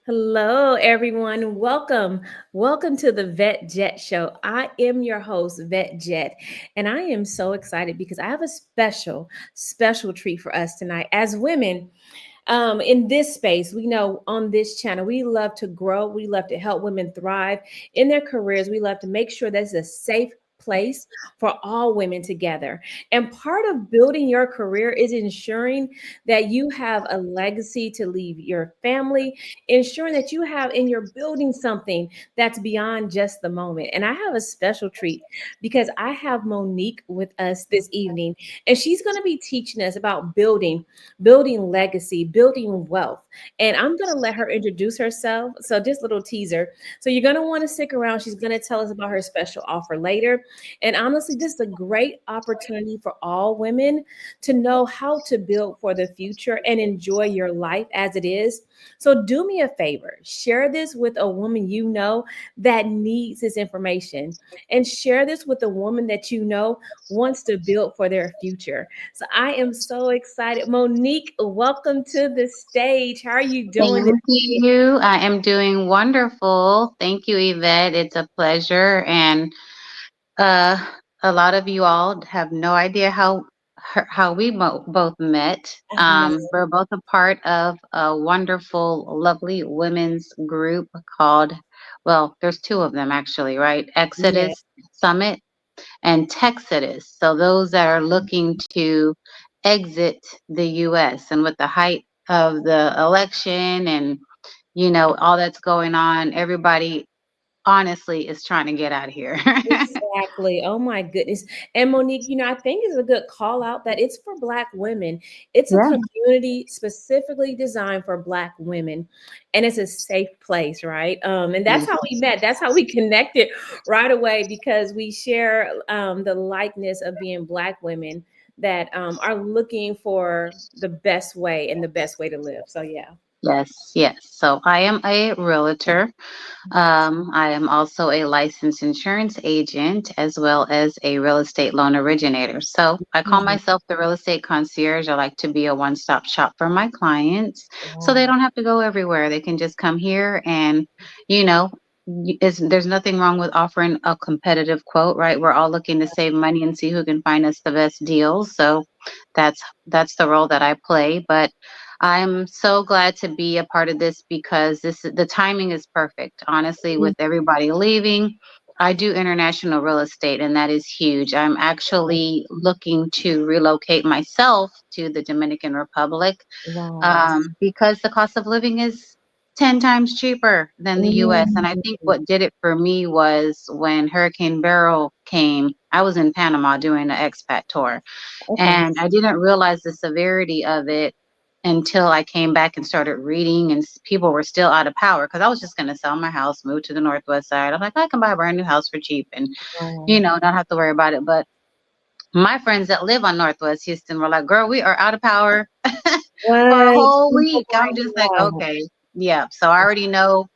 Hello, everyone. Welcome to the Vett Jett Show. I am your host, Vett Jett, and I am so excited because I have a special treat for us tonight. As women, in this space, we know on this channel, we love to grow. We love to help women thrive in their careers. We love to make sure that's a safe place for all women together. And part of building your career is ensuring that you have a legacy to leave your family, ensuring that you have and you're building something that's beyond just the moment. And I have a special treat because I have Monique with us this evening, and she's going to be teaching us about building legacy, building wealth. And I'm going to let her introduce herself. So, just a little teaser. So, you're going to want to stick around. She's going to tell us about her special offer later. And honestly, this is a great opportunity for all women to know how to build for the future and enjoy your life as it is. So, do me a favor, share this with a woman you know that needs this information, and share this with a woman that you know wants to build for their future. So I am so excited. Monique, welcome to the stage. How are you doing this Thank evening? you. I am doing wonderful. Thank you, Yvette. It's a pleasure. And uh, a lot of you all have no idea how we both met. I know. We're both a part of a wonderful, lovely women's group called, well, there's two of them actually, right? Yeah. Exodus Summit and Texodus. So those that are looking to exit the U.S. and with the height of the election and all that's going on, everybody honestly is trying to get out of here. Exactly. Oh my goodness. And Monique, I think it's a good call out that it's for Black women. It's a Yeah. community specifically designed for Black women, and it's a safe place, right? And that's how we met. That's how we connected right away because we share the likeness of being Black women that are looking for the best way and the best way to live. So, yeah. Yes, yes. So I am a realtor. I am also a licensed insurance agent as well as a real estate loan originator. So I call Mhm. myself the real estate concierge. I like to be a one-stop shop for my clients so they Wow. don't have to go everywhere. They can just come here and, you know, there's nothing wrong with offering a competitive quote, right? We're all looking to save money and see who can find us the best deals. So that's the role that I play. But I'm so glad to be a part of this because the timing is perfect. Honestly, with everybody leaving, I do international real estate and that is huge. I'm actually looking to relocate myself to the Dominican Republic Wow. because the cost of living is 10 times cheaper than the US. And I Mm. think what did it for me was when Hurricane Beryl came, I was in Panama doing an expat tour Okay. and I didn't realize the severity of it until I came back and started reading, and people were still out of power because I was just going to sell my house, move to the Northwest side. I'm like, I can buy a brand new house for cheap and, Wow. not have to worry about it. But my friends that live on Northwest Houston were like, girl, we are out of power for a What? whole Oh week. I'm just like, my okay, yeah. So I already know,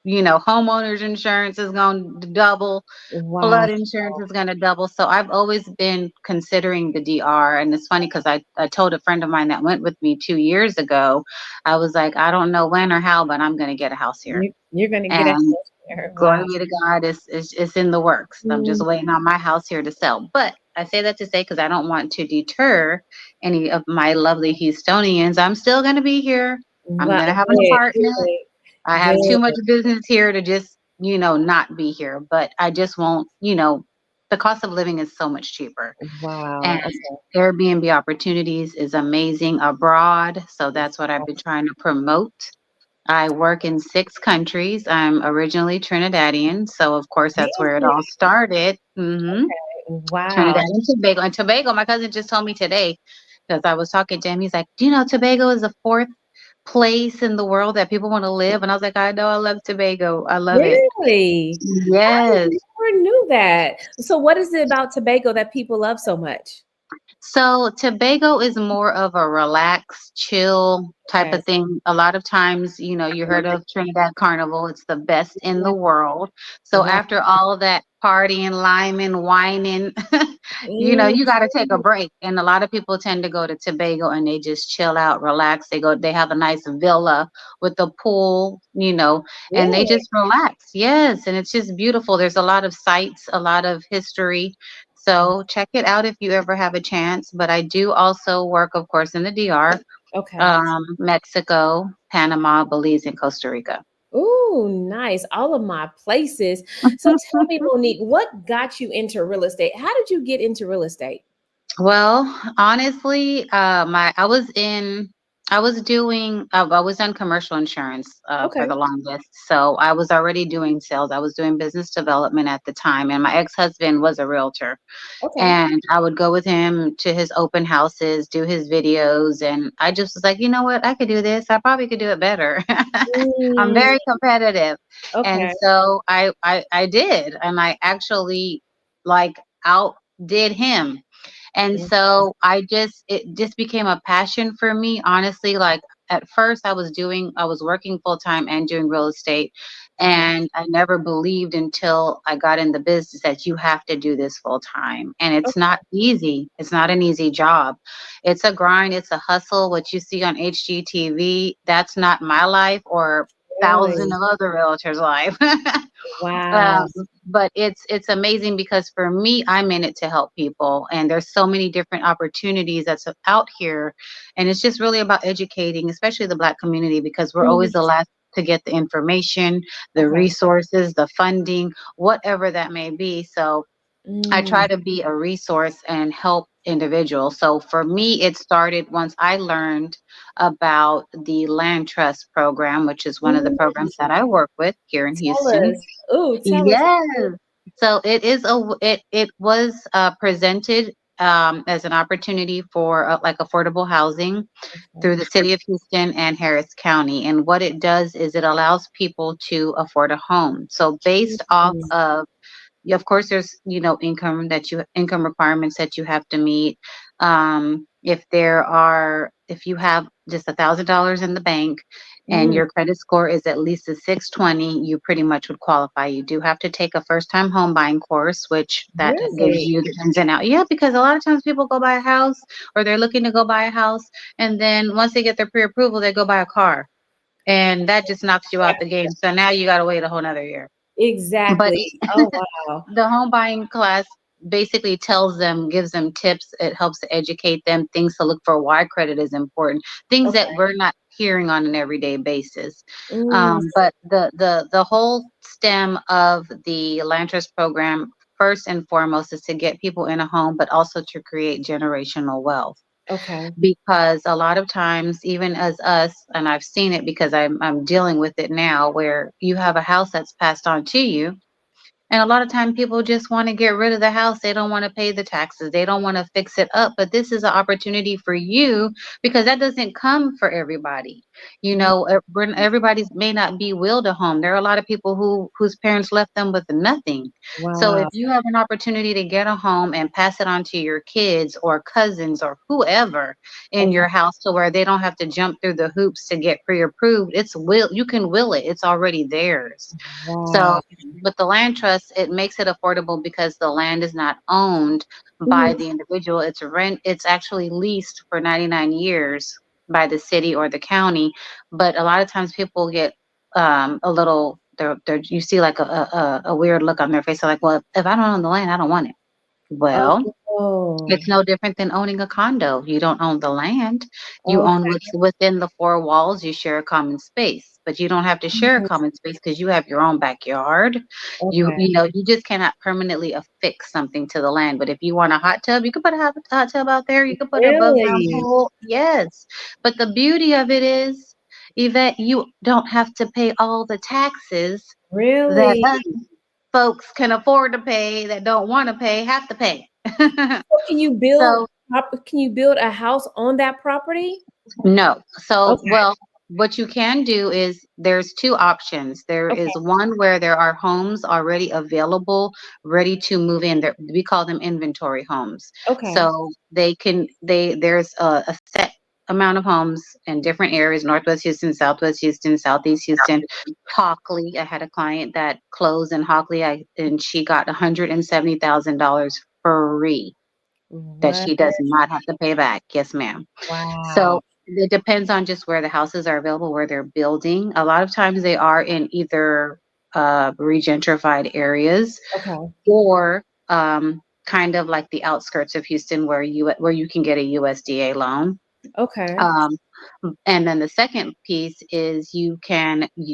homeowners insurance is going to double, Wow. flood insurance is going to double. So I've always been considering the DR. And it's funny because I told a friend of mine that went with me 2 years ago, I was like, I don't know when or how, but I'm going to get a house here. You're gonna get a And house there. glory Wow. be to God, it's in the works. I'm just Mm, waiting on my house here to sell. But I say that to say because I don't want to deter any of my lovely Houstonians. I'm still going to be here. I'm wow. going to have an Good, apartment. good, I have too much good. business here to just, not be here. But I just won't, the cost of living is so much cheaper. And Wow. Okay. Airbnb opportunities is amazing abroad. So that's what I've been trying to promote. I work in 6 countries. I'm originally Trinidadian. So, of course, that's where it Really? all started. Wow. Trinidad and Tobago. And Tobago, my cousin just told me today because I was talking to him. He's like, do you know Tobago is the fourth place in the world that people want to live? And I was like, I know, I love Tobago. I love it. Really? I Yes. never knew that. So what is it about Tobago that people love so much? So Tobago is more of a relax, chill type Okay. of thing. A lot of times, you heard of Trinidad Carnival. It's the best in Yeah. the world. So Wow. after all of that partying, liming, whining, Mm, you got to take a break. And a lot of people tend to go to Tobago and they just chill out, relax. They have a nice villa with a pool, and they really? just relax. Yes, and it's just beautiful. There's a lot of sights, a lot of history. So check it out if you ever have a chance. But I do also work, of course, in the DR, Okay. Mexico, Panama, Belize, and Costa Rica. Ooh, nice. All of my places. So tell me, Monique, what got you into real estate? How did you get into real estate? Well, honestly, I was on commercial insurance for Okay. the longest. So I was already doing sales. I was doing business development at the time, and my ex-husband was a realtor. Okay. And I would go with him to his open houses, do his videos, and I just was like, you know what, I could do this. I probably could do it better. I'm Mm, very competitive, and okay. so I did, and I actually like outdid him. And so it just became a passion for me, honestly. Like at first I was working full time and doing real estate. Okay. And I never believed until I got in the business that you have to do this full time. And it's Okay. not easy. It's not an easy job. It's a grind, it's a hustle. What you see on HGTV, that's not my life or thousand Really? of other realtors' life. Wow. um, but it's amazing because for me, I'm in it to help people, and there's so many different opportunities that's out here, and it's just really about educating, especially the Black community, because we're always Mhm. the last to get the information, the Okay. resources, the funding, whatever that may be. So I try Mm, to be a resource and help individuals. So for me, it started once I learned about the land trust program, which is one of the programs mm. that I work with here in Tell Houston. us. Ooh, tell us. Yes. So it was presented as an opportunity for like affordable housing Okay. through the city of Houston and Harris County. And what it does is it allows people to afford a home. So based off Mm, of, yeah, of course, there's income requirements that you have to meet. If you have just $1,000 in the bank and mm. your credit score is at least a 620, you pretty much would qualify. You do have to take a first time home buying course, which that gives Really? you the ins and out. Yeah, because a lot of times people go buy a house or they're looking to go buy a house, and then once they get their pre approval, they go buy a car, and that just knocks you out the game. So now you got to wait a whole nother year. But Exactly. Oh, wow. the home buying class basically gives them tips. It helps to educate them things to look for, why credit is important, things that Okay. we're not hearing on an everyday basis. Mm, But the whole stem of the land trust program, first and foremost, is to get people in a home, but also to create generational wealth. okay. Because a lot of times, even as us, and I've seen it because I'm dealing with it now, where you have a house that's passed on to you, and a lot of time people just want to get rid of the house. They don't want to pay the taxes. They don't want to fix it up. But this is an opportunity for you, because that doesn't come for everybody. Mm, Everybody's may not be willed a home. There are a lot of people whose parents left them with nothing. So if wow. you have an opportunity to get a home and pass it on to your kids or cousins or whoever in Okay. your house, to where they don't have to jump through the hoops to get pre-approved, you can will it. It's already theirs. So Wow. with the land trust, it makes it affordable because the land is not owned by Mhm. the individual. It's actually leased for 99 years by the city or the county. But a lot of times people get a little, you see like a weird look on their face. They're like, well, if I don't own the land, I don't want it. Well, it's Oh. no different than owning a condo. You don't own the land. You own Okay. what's within the four walls. You share a common space, but you don't have to share a Mhm. common space because you have your own backyard. Okay. You just cannot permanently affix something to the land. But if you want a hot tub, you could put a hot tub out there. You could put an above ground Really? pool. Yes. But the beauty of it is, Yvette, you don't have to pay all the taxes that Really? us folks can afford to pay, that don't want to pay, have to pay. So So can you build a house on that property? no. So, Okay. well, what you can do is there's two options. There Okay. is one where there are homes already available, ready to move in. We call them inventory homes. Okay. So there's a set amount of homes in different areas: Northwest Houston, Southwest Houston, Southeast Houston, Hockley. I had a client that closed in Hockley, and she got $170,000 free that What? she does not have to pay back. Yes, ma'am. Wow. So it depends on just where the houses are available, where they're building. A lot of times they are in either regentrified areas Okay. or kind of like the outskirts of Houston where you can get a USDA loan. Okay. Um, and then the second piece is you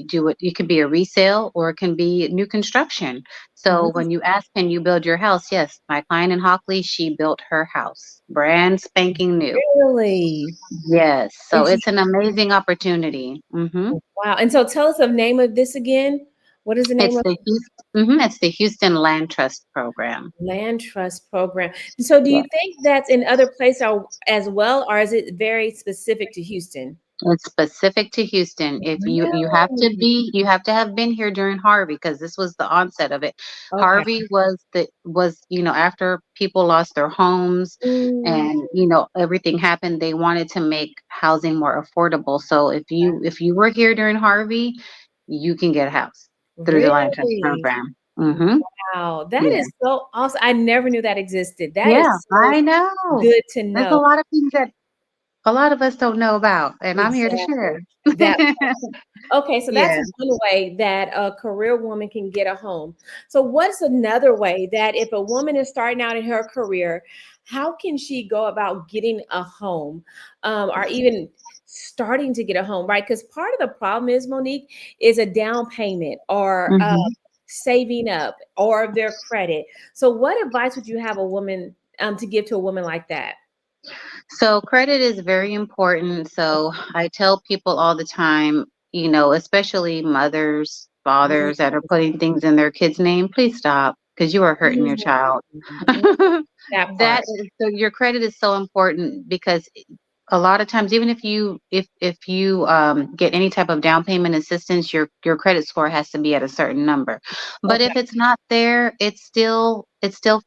do it. It could be a resale or it can be new construction. So Mm, when you ask, can you build your house? Yes, my client in Hockley, she built her house, brand spanking new. really? Yes, And so it's an amazing opportunity. wow. And so tell us the name of this again. What is the name It's of the it's the Houston Land Trust Program. land trust program? So do Yeah. you think that's in other places as well, or is it very specific to Houston? It's specific to Houston. If Really? you have to have been here during Harvey because this was the onset of it. Okay. Harvey was after people lost their homes Mm, and everything happened, they wanted to make housing more affordable. So if you were here during Harvey, you can get a house through the Land Trust really? program. Mhm. Wow. That Yeah. is so awesome. I never knew that existed. That Yeah, is so I know. good to There's a know. lot of things that a lot of us don't know about, and I'm here to share. Exactly. That okay, so that's Yeah. one way that a career woman can get a home. So what's another way that if a woman is starting out in her career, how can she go about getting a home, or even starting to get a home, right? Because part of the problem is, Monique, is a down payment or Mhm. saving up or their credit. So what advice would you have a woman to give to a woman like that? So credit is very important. So I tell people all the time, especially mothers, Mhm. fathers that are putting things in their kids' name, please stop because you are hurting your child. Mhm. That part. So your credit is so important because a lot of times, even if you get any type of down payment assistance, your credit score has to be at a certain number. But Okay. if it's not there, it's still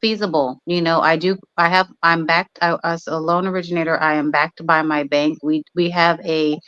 feasible. I'm backed as a loan originator. I am backed by my bank. We have a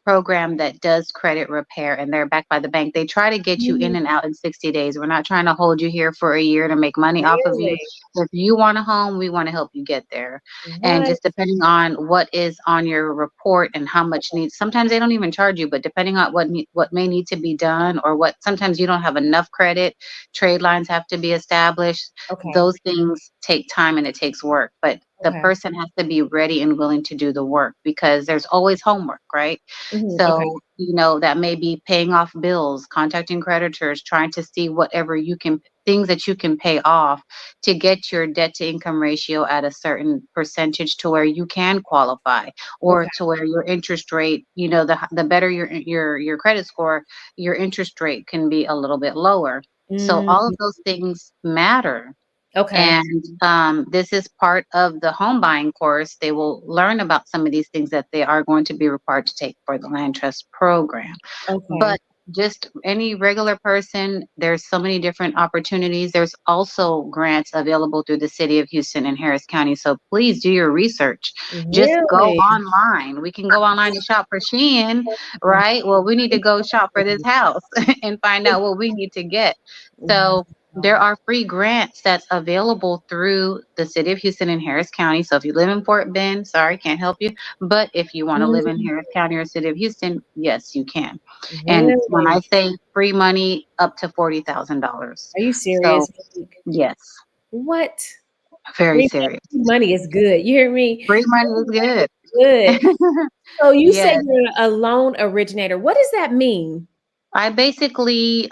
program that does credit repair, and they're backed by the bank. They try to get you in Mm, and out in 60 days. We're not trying to hold you here for a year to make money off of you. really? If you want a home, we want to help you get there. And What? just depending on what is on your report and how much needs, sometimes they don't even charge you, but depending on what may need to be done, or what sometimes you don't have enough credit, trade lines have to be established. Okay. Those things take time and it takes work, but the Okay. person has to be ready and willing to do the work because there's always homework, right? Okay. So, that may be paying off bills, contacting creditors, trying to see whatever things that you can pay off to get your debt to income ratio at a certain percentage to where you can qualify, or Okay. to where your interest rate, the better your credit score, your interest rate can be a little bit lower. So all of Mm, those things matter. okay. And this is part of the home buying course. They will learn about some of these things that they are going to be required to take for the land trust program. Okay. But just any regular person, there's so many different opportunities. There's also grants available through the city of Houston and Harris County. So please do your research. Just go Really? online. We can go online to shop for Shein, right? Well, we need to go shop for this house and find out what we need to get. So there Wow. are free grants that's available through the city of Houston and Harris County. So if you live in Fort Bend, sorry, can't help you. But if you want to live in Mm, Harris County or city of Houston, yes, you can. And when I really? say free money, up to $40,000. Are you So serious, Monique? yes, What? very Free serious. money is good. You hear me? Free money is Free money good. is good. So you say Yes. you're a loan originator. What does that mean? I basically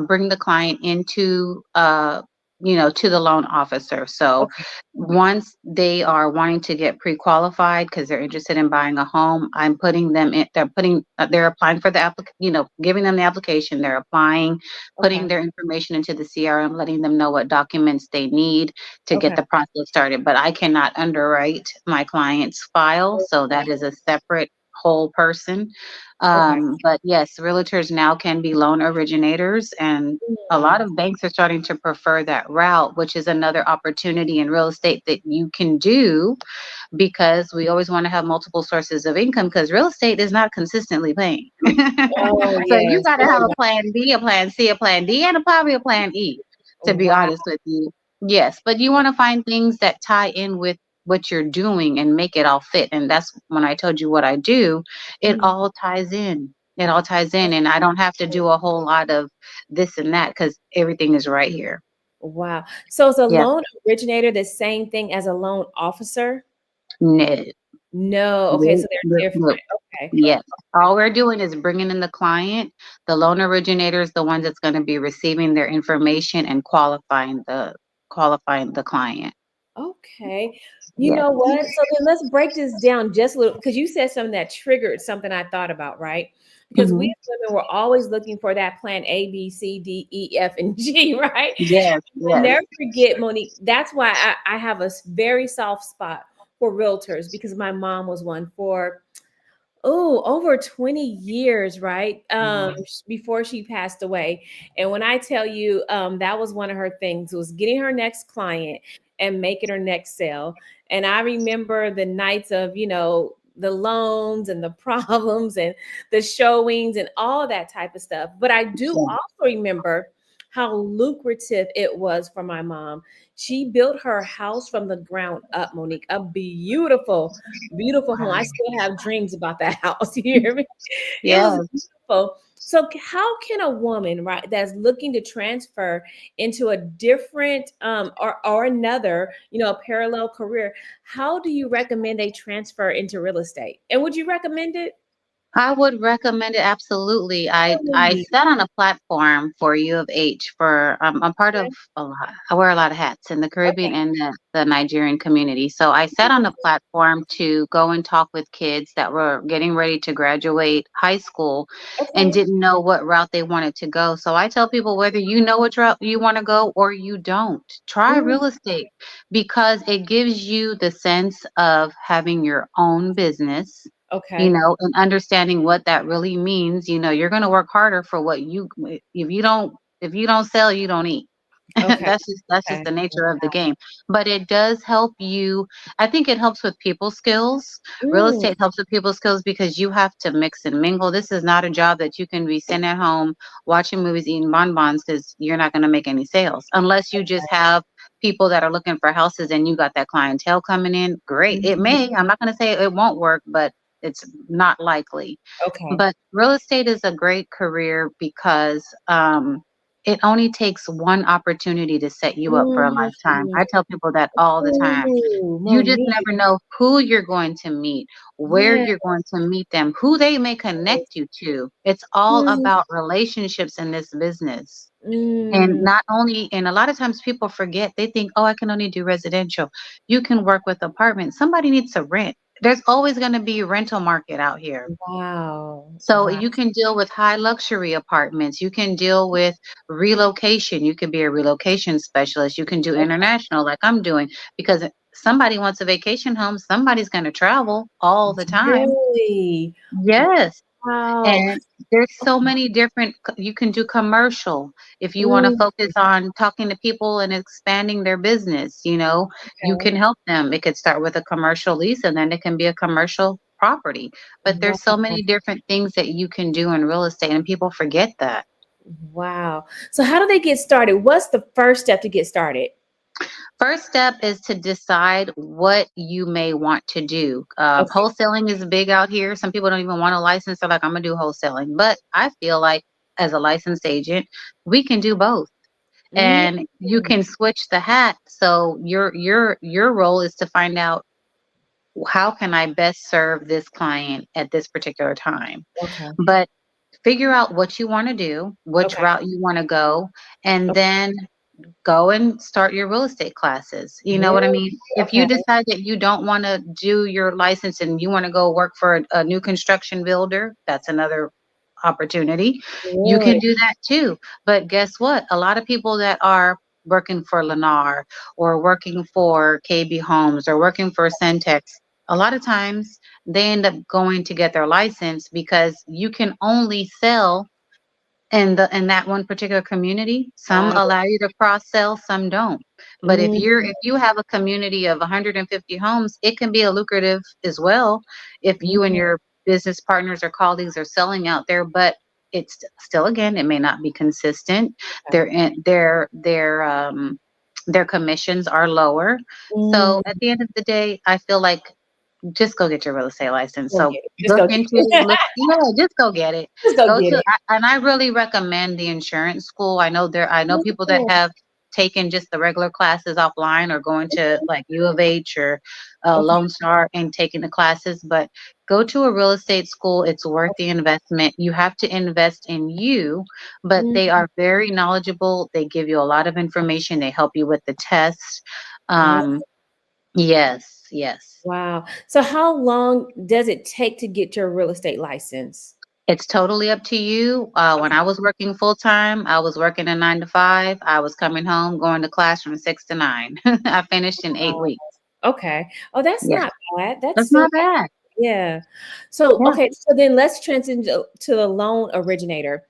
bring the client to the loan officer. So Okay. once they are wanting to get pre-qualified because they're interested in buying a home, I'm putting them in. They're applying for the giving them the application. They're applying, putting Okay. their information into the CRM, letting them know what documents they need to get Okay. the process started. But I cannot underwrite my client's file, so that is a separate whole person. Okay. But yes, realtors now can be loan originators, and a lot Mm, of banks are starting to prefer that route, which is another opportunity in real estate that you can do, because we always want to have multiple sources of income, because real estate is not consistently paying. oh, So you yes. got to Very have a much. plan B, a plan C, a plan D, and probably a plan E, to be Wow. honest with you. Yes, but you want to find things that tie in with what you're doing and make it all fit. And that's when I told you what I do, it Mhm. all ties in. It all ties in, and I don't have to do a whole lot of this and that because everything is right here. Wow. So is a Yeah. loan originator the same thing as a loan officer? No. No. Okay, so Nope, they're nope, different. nope. Okay. Yes. Okay. All we're doing is bringing in the client. The loan originator is the one that's going to be receiving their information and qualifying the client. Okay. You Yes. know what? So then let's break this down just a little because you said something that triggered something I thought about, right? Because we Hmm. as women were always looking for that plan A, B, C, D, E, F, and G, right? Yes. I'll Yes. never forget, Monique. That's why I have a very soft spot for realtors because my mom was one for over 20 years, right? Mhm. Before she passed away. And when I tell you, that was one of her things was getting her next client and making her next sale. And I remember the nights of, the loans and the problems and the showings and all that type of stuff. But I do Yeah. also remember how lucrative it was for my mom. She built her house from the ground up, Monique, a beautiful, beautiful home. I still have dreams about that house. You hear me? It was Yes. beautiful. So, how can a woman, right, that's looking to transfer into a different or another, a parallel career, how do you recommend they transfer into real estate? And would you recommend it? I would recommend it absolutely. I Really? sat on a platform for U of H for I'm part of Okay. a lot. I wear a lot of hats in the Okay. Caribbean and the Nigerian community. So I sat on a platform to go and talk with kids that were getting ready to graduate high school and Okay. didn't know what route they wanted to go. So I tell people, whether you know which route you want to go or you don't, try Mm, real estate, because it gives you the sense of having your own business, okay. and understanding what that really means. You're going to work harder for what if you don't sell, you don't eat. Okay. That's just Okay. the nature of the game. But it does help you. I think it helps with people skills. Real Mm, estate helps with people skills because you have to mix and mingle. This is not a job that you can be sitting at home watching movies, eating bonbons, because you're not going to make any sales unless you just have people that are looking for houses and you got that clientele coming in. Great. It mhm. may, I'm not going to say it won't work, but it's not likely. Okay. But real estate is a great career because it only takes one opportunity to set you up for a lifetime. Mm. I tell people that all the time. Ooh, You just Monique. never know who you're going to meet, where Yeah. you're going to meet them, who they may connect you to. It's all Mm, about relationships in this business. And mm, not only, and a lot of times people forget, they think, oh, I can only do residential. You can work with apartments. Somebody needs to rent. There's always going to be a rental market out here. wow. So Wow. you can deal with high luxury apartments. You can deal with relocation. You can be a relocation specialist. You can do Okay. international like I'm doing, because somebody wants a vacation home. Somebody's going to travel all the time. Really? Yes. Wow. And there's so many different, you can do commercial if you want to Mm, focus on talking to people and expanding their business, you okay. can help them. It could start with a commercial lease and then it can be a commercial property. But there's so Wow. many different things that you can do in real estate and people forget that. Wow. So how do they get started? What's the first step to get started? First step is to decide what you may want to do. Okay. Wholesaling is big out here. Some people don't even want a license. They're like, I'm going to do wholesaling. But I feel like as a licensed agent, we can do both, Mm, and you can switch the hat. So your role is to find out, how can I best serve this client at this particular time. okay. But figure out what you want to do, which Okay. route you want to go, and Okay. then go and start your real estate classes. You know what I Really? mean? If you Okay. decide that you don't want to do your license and you want to go work for a new construction builder, that's another opportunity. You can Really? do that too. But guess what? A lot of people that are working for Lennar or working for KB Homes or working for Centex, a lot of times they end up going to get their license because you can only sell in that one particular community. Some Wow. allow you to cross sell, some don't. But if Mm, you have a community of 150 homes, it can be a lucrative as well if you and mm, your business partners or colleagues are selling out there. But it's still, again, it may not be consistent. okay. Their commissions are lower. So Mm, at the end of the day, I feel like just go get your real estate license. go So get it. Just go get it. yeah, just go get it. Just go Go get to, it. and I really recommend the insurance school. I know people that Mm, have taken just the regular classes offline or going to like U of H or okay. Lone Star and taking the classes, but go to a real estate school. It's worth the investment. You have to invest in you, but Mm, they are very knowledgeable. They give you a lot of information. They help you with the tests. oh, Um, yes, yes. wow. So how long does it take to get your real estate license? It's totally up to you. When I was working full time, I was working a 9 to 5. I was coming home, going to class from 6 to 9. I finished in eight Wow. weeks. Okay. Oh, that's Yeah, not bad. That's that's still, not bad. yeah. So, Yeah. okay, so then let's transition to the loan originator.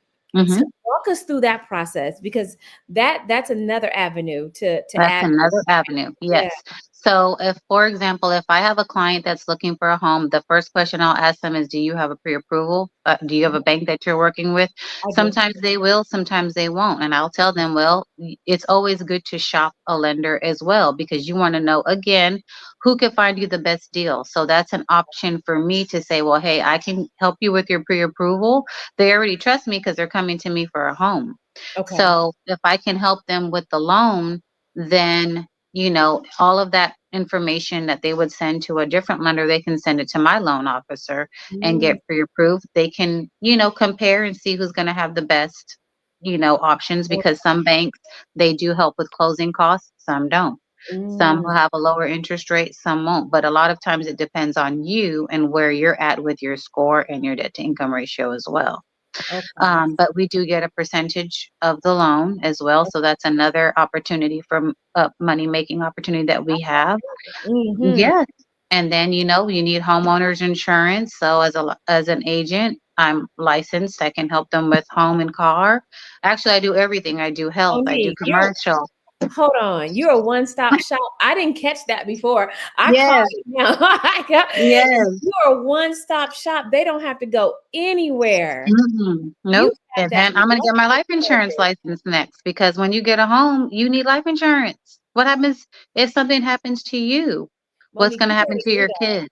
So Hmm. walk us through that process because that's another avenue to That's add. another avenue. Yeah, Yes. So if, for example, if I have a client that's looking for a home, the first question I'll ask them is, do you have a pre-approval? Do you have a bank that you're working with? I do. Sometimes they will, sometimes they won't. And I'll tell them, well, it's always good to shop a lender as well because you want to know, again, who can find you the best deal. So that's an option for me to say, well, hey, I can help you with your pre-approval. They already trust me because they're coming to me for a home. Okay. So if I can help them with the loan, then, all of that information that they would send to a different lender, they can send it to my loan officer and Mm, get pre-approved. They can, compare and see who's going to have the best, options because some banks, they do help with closing costs, some don't. Some mm, will have a lower interest rate, some won't. But a lot of times it depends on you and where you're at with your score and your debt to income ratio as well. okay. But we do get a percentage of the loan as well. So that's another opportunity for money making opportunity that we have. Mm-hmm. Yes. And then, you need homeowners insurance. So as an agent, I'm licensed. I can help them with home and car. Actually, I do everything. I do health. I do Monique, commercial. hold on. You're a one-stop shop. I didn't catch that before. I caught Yes. it now. I got, Yes. you're a one-stop shop. They don't have to go anywhere. You Nope. have And that then I'm going to get my luxury life insurance service. license next because when you get a home, you need life insurance. What happens if something happens to you? What's Monique, going to you happen better to do your that. kids?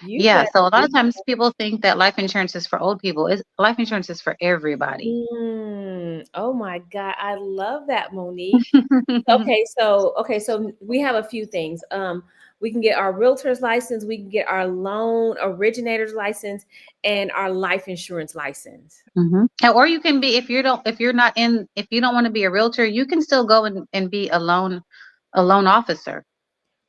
You Yeah. better So a lot do of times people think that life insurance is for old people. Life insurance is for everybody. Oh my God. I love that, Monique. Okay, so we have a few things. We can get our realtor's license, we can get our loan originator's license, and our life insurance license. Or you can be if you don't want to be a realtor, you can still go and be a loan officer.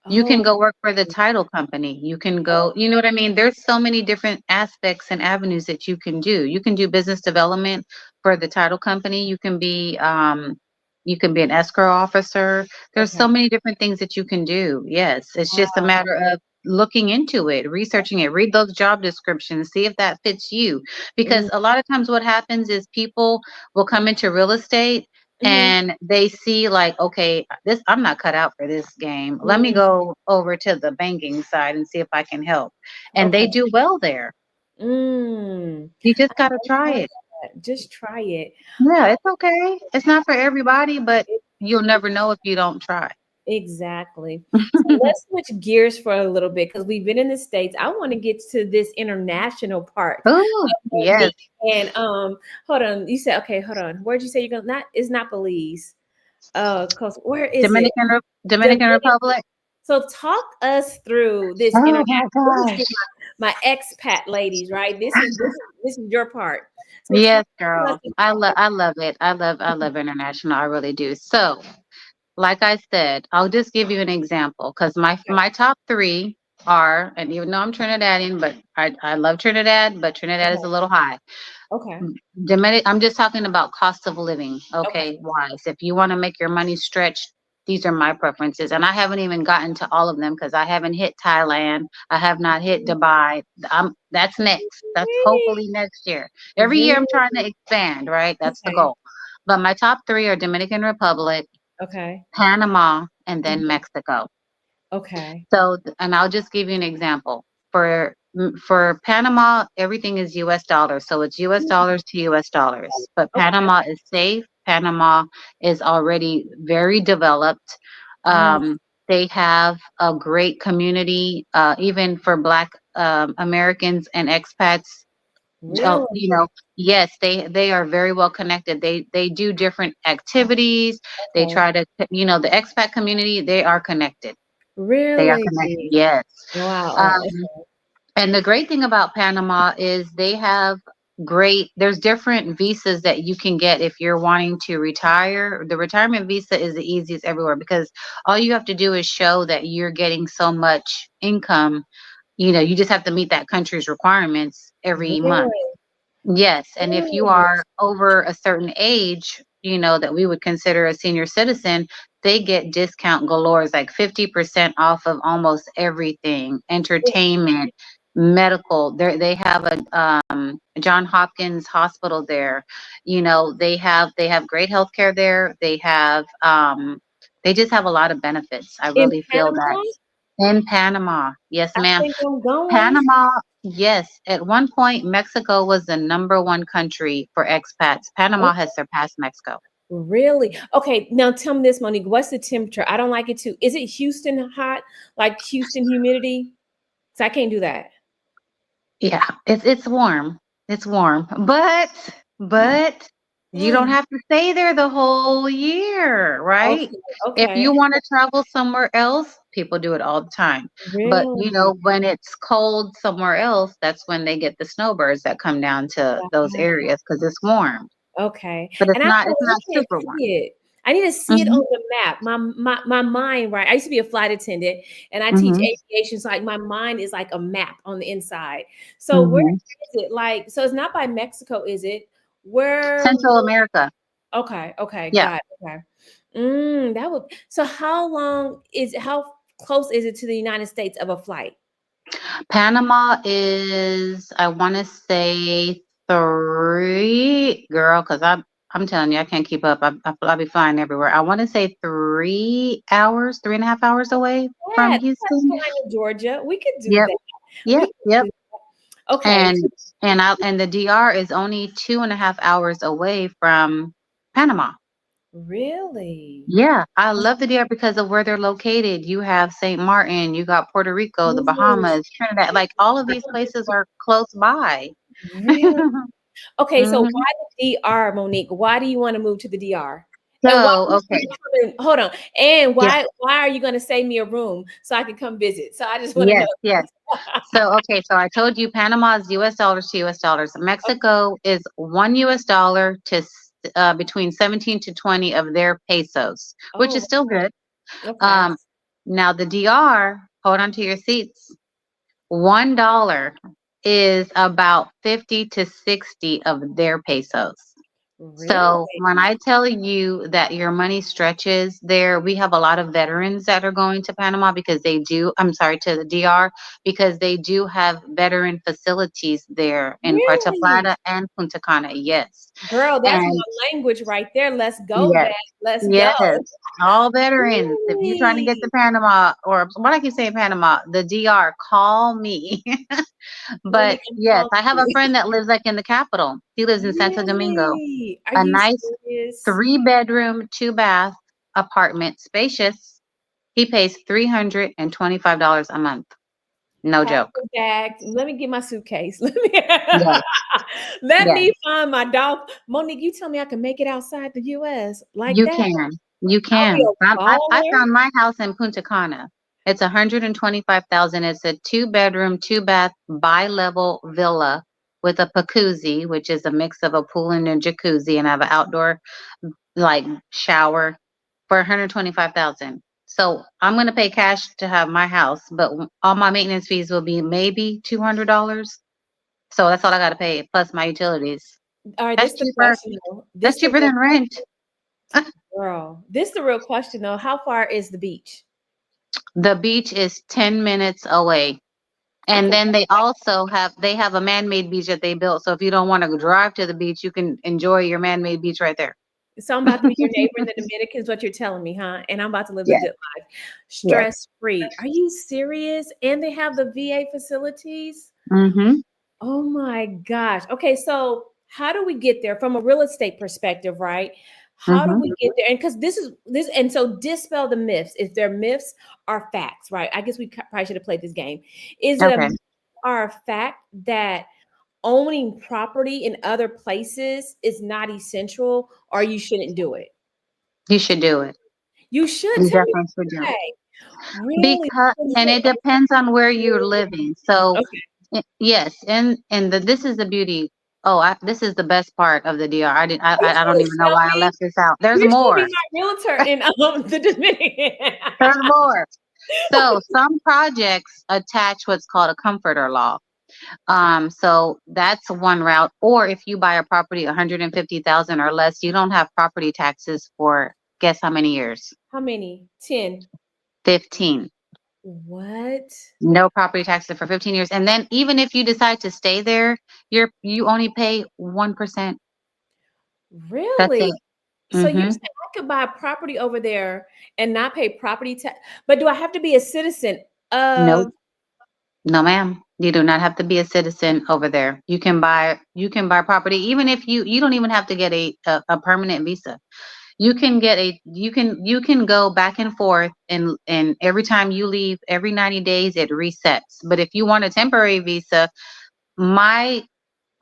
You can Oh, go work for the title company. You can go, you know what I mean? There's so many different aspects and avenues that you can do. You can do business development for the title company. You can be an escrow officer. There's okay. so many different things that you can do. Yes, it's just a matter of looking into it, researching it, read those job descriptions, see if that fits you. Because a lot of times what happens is people will come into real estate Mm-hmm. and they see like, okay, this I'm not cut out for this game. Let me Mm, go over to the banking side and see if I can help. And okay. they do well there. You just I got to try love it. that. Just try it. Yeah, it's okay. It's not for everybody, but you'll never know if you don't try. Exactly. So let's switch gears for a little bit because we've been in the States. I want to get to this international part Oh, of yes. Monique. And hold on. You said okay, hold on. Where'd you say you're going? Not it's not Belize. Cause where is it? Dominican Dominican. Republic. So talk us through this Oh international. my This is gosh. for my expat ladies, right? This is your part. So talk Yes, to us girl. about I love it. I love international. I really do. So, like I said, I'll just give you an example because my top three are, and even though I'm Trinidadian, but I love Trinidad, but Trinidad is okay, a little high. okay, Dominic, I'm just talking about cost of living, okay, okay, wise. If you want to make your money stretch, these are my preferences. And I haven't even gotten to all of them because I haven't hit Thailand. I have not hit Dubai. That's next. That's Really? hopefully next year. Every year I'm trying to Really? expand, right? That's the Okay. goal. But my top three are Dominican Republic, Okay. Panama, and then Mhm. Mexico. Okay. So, and I'll just give you an example. For Panama, everything is US dollars. So it's US Mm, dollars to US dollars. But okay. Panama is safe. Panama is already very developed. Mm, Um, they have a great community, even for Black Americans and expats. You really? know, yes, they are very well connected. They do different activities. They Okay. try to, the expat community, they are connected. They are Really? connected, yes. Wow. Um, and the great thing about Panama is they have there's different visas that you can get if you're wanting to retire. The retirement visa is the easiest everywhere because all you have to do is show that you're getting so much income. You just have to meet that country's requirements every month. Really? Yes, and if you Really? are over a certain age, that we would consider a senior citizen, they get discount galores, like 50% off of almost everything, entertainment, medical. They have a John Hopkins hospital there. They have great healthcare there. They just have a lot of benefits. I In really feel that Panama? in Panama. Yes, I ma'am. think I'm going. Panama, yes. At one point, Mexico was the number one country for expats. Panama has surpassed Mexico. Really? Okay, now tell me this, Monique. What's the temperature? I don't like it too. Is it Houston hot? Like Houston humidity? So I can't do that. Yeah, it's warm. It's warm, but you don't Mm, have to stay there the whole year, right? okay, If okay. you want to travel somewhere else, people do it all the time. But Really? when it's cold somewhere else, that's when they get the snowbirds that come down to those Wow. areas because it's warm. Okay. But And it's I not don't it's not I can't super warm. see it. I need to see it on Mhm. the map. My mind, right? I used to be a flight attendant and I teach Mhm. aviation. So like my mind is like a map on the inside. So where Mhm. is it? Like, so it's not by Mexico, is it? Where Central America. okay, okay, Yeah. got it. Okay. That would so how close is it to the United States of a flight? Panama is, I want to say three, girl, because I'm telling you, I can't keep up. I'll be flying everywhere. I want to say 3 hours, 3.5 hours away Yeah, from that's Houston. fine in Georgia. We could do Yep. that. We Yep. could Yep. do okay. And and the DR is only 2.5 hours away from Panama. Really? Yeah, I love the DR because of where they're located. You have St. Martin, you got Puerto Rico, the Mm, Bahamas, Trinidad, like all of these places are close by. really? Okay, so Mhm. why the DR, Monique? Why do you want to move to the DR? And why So, would okay, you come in, hold on. And yeah, why are you going to save me a room so I can come visit? So I just want to yes, know. yes. So, okay, so I told you Panama is US dollars to US dollars. Mexico is one US dollar to between 17 to 20 of their pesos, which is Oh, still good. okay. Um, Now the DR, hold on to your seats. $1 is about 50 to 60 of their pesos. So Really? when I tell you that your money stretches there, we have a lot of veterans that are going to Panama because I'm sorry, to the DR, because they do have veteran facilities there in Puerto Really? Plata and Punta Cana. Yes. Girl, that's And my language right there. Let's go, yes, Vet. Let's go. yes, all veterans. If you're trying to get to Really? Panama, or what I keep saying Panama, the DR, call me. But Monique, I'm yes, calling I have a you. friend that lives like in the capital. He lives in Santo Domingo. Really? Are A you nice serious? 3 bedroom, 2 bath apartment, spacious. He pays $325 a month. No Pack joke. your bag. Let me get my suitcase. Let me Yes, let yes. me find my dog. Monique, you tell me I can make it outside the US like You that. can. You I'll be can. a I baller. found my house in Punta Cana. It's 125,000. It's a 2 bedroom, 2 bath, bi-level villa with a jacuzzi, which is a mix of a pool and a jacuzzi, and I have an outdoor like shower for 125,000. So I'm gonna pay cash to have my house, but all my maintenance fees will be maybe $200. So that's all I gotta pay plus my utilities. All right, That's this the cheaper. question though. That's This the cheaper real than rent. Girl, this is the real question though. How far is the beach? The beach is 10 minutes away. I And can. then they have a man-made beach that they built. So if you don't want to drive to the beach, you can enjoy your man-made beach right there. So I'm about to be your neighbor in the Dominican, is what you're telling me, huh? And I'm about to live the Yes. good life, Yes. stress free. Are you serious? And they have the VA facilities. Mm-hmm. Oh my gosh. Okay, so how do we get there from a real estate perspective, right? How do Mm-hmm. we get there? And because this is this, and so dispel the myths. If they're myths or facts, right? I guess we probably should have played this game. Is it a Okay. myth or a fact that owning property in other places is not essential, or you shouldn't do it? You should do it. You should You tell me definitely should do it. why. Really? Because, and it depends on where you're living. So, Okay. yes, and this is the beauty. Oh, this is the best part of the DR. Are you I don't trying even to know tell why I me? left this out. There's You're trying to more. be my realtor in the Dominican. There's more. So some projects attach what's called a comforter law. So that's one route. Or if you buy a property 150,000 or less, you don't have property taxes for guess how many years? How many? 10. 15. What? No property taxes for 15 years. And then even if you decide to stay there, you only pay 1%. That's Really? it. So you're Mm-hmm. saying I could buy a property over there and not pay property tax, but do I have to be a citizen Nope. of? No, ma'am. You do not have to be a citizen over there. You can buy property even if you don't even have to get a permanent visa. You can get you can go back and forth, and every time you leave, every 90 days it resets. But if you want a temporary visa, my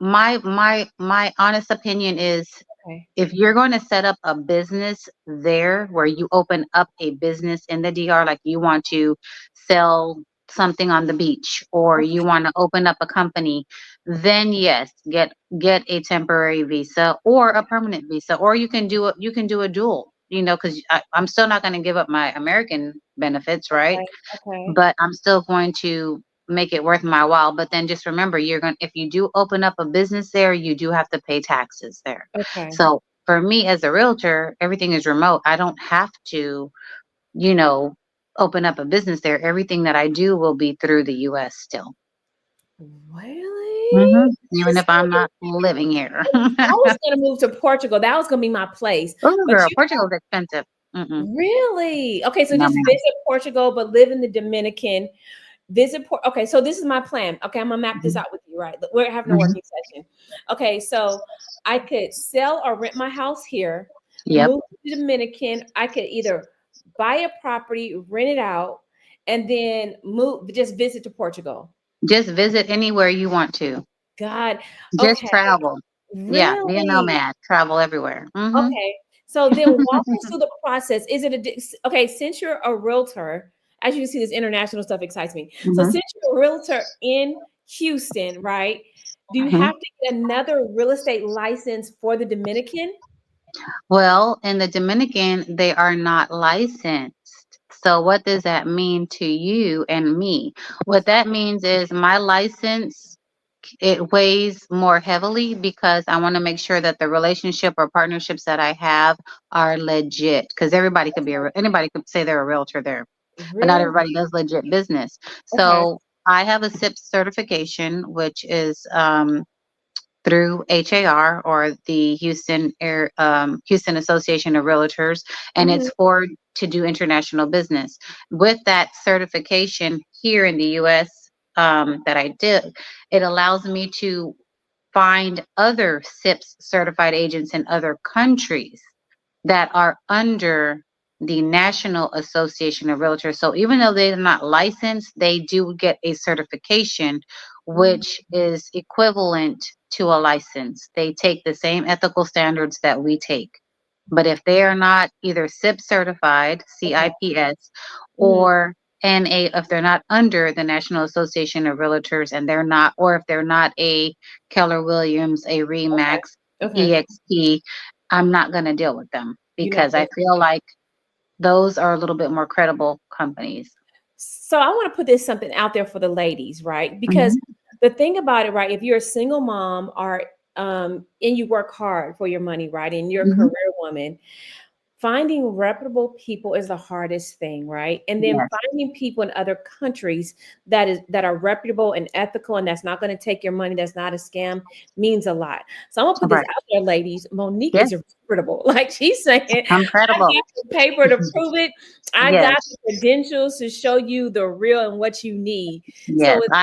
my honest opinion is, Okay. if you're going to set up a business there, where you open up a business in the DR, like you want to sell something on the beach, or you Okay. want to open up a company, then yes, get a temporary visa or a permanent visa, or you can do a dual, because I'm still not going to give up my American benefits, right? Okay. Okay. But I'm still going to make it worth my while. But then just remember, if you do open up a business there, you do have to pay taxes there. Okay. So for me as a realtor, everything is remote. I don't have to, you know, open up a business there. Everything that I do will be through the US still. Really? Even This if I'm not living here. I was gonna move to Portugal. That was gonna be my place. Oh, But girl, you Portugal's expensive. Mm-mm. really? Okay, so No, just ma'am. visit Portugal, but live in the Dominican. Okay, so this is my plan. Okay, I'm gonna map this Hmm. out with you, right? We're having a Hmm. working session. Okay, so I could sell or rent my house here, Yep. move to the Dominican. I could either buy a property, rent it out, and then move, just visit to Portugal. Just visit anywhere you want to. God, Just okay, travel. Yeah, be a really? nomad. Travel everywhere. Hmm. Okay. So then walk us through the process. Is it okay, since you're a realtor, as you can see, this international stuff excites me. So Hmm. since you're a realtor in Houston, right? Do you Hmm. have to get another real estate license for the Dominican? Well, in the Dominican, they are not licensed. So, what does that mean to you and me? What that means is my license, it weighs more heavily, because I want to make sure that the relationship or partnerships that I have are legit. Because anybody could say they're a realtor there, but not Really? everybody does legit business. Okay. So, I have a SIP certification, which is through HAR, or the Houston Association of Realtors, and Hmm. it's for to do international business. With that certification here in the U.S., that I did, it allows me to find other SIPS certified agents in other countries that are under the National Association of Realtors. So even though they're not licensed, they do get a certification, which is equivalent to a license. They take the same ethical standards that we take. But if they are not either SIP certified, Okay. CIPS, Hmm. or NA, if they're not under the National Association of Realtors, and they're not, or if they're not a Keller Williams, a Okay. Remax, Okay. EXP, I'm not going to deal with them, You're not because I doing. feel like those are a little bit more credible companies. So I want to put this something out there for the ladies, right? Because Hmm. the thing about it, right, if you're a single mom or and you work hard for your money, right, and you're a Hmm. career woman, finding reputable people is the hardest thing, right? And then Yes. finding people in other countries that are reputable and ethical and that's not going to take your money, that's not a scam, means a lot. So I'm gonna put this Right. out there, ladies. Monique Yes. is reputable. Like she's saying, I'm I credible. got the paper to prove it. I got Yes. the credentials to show you the real and what you need. So Yes. it's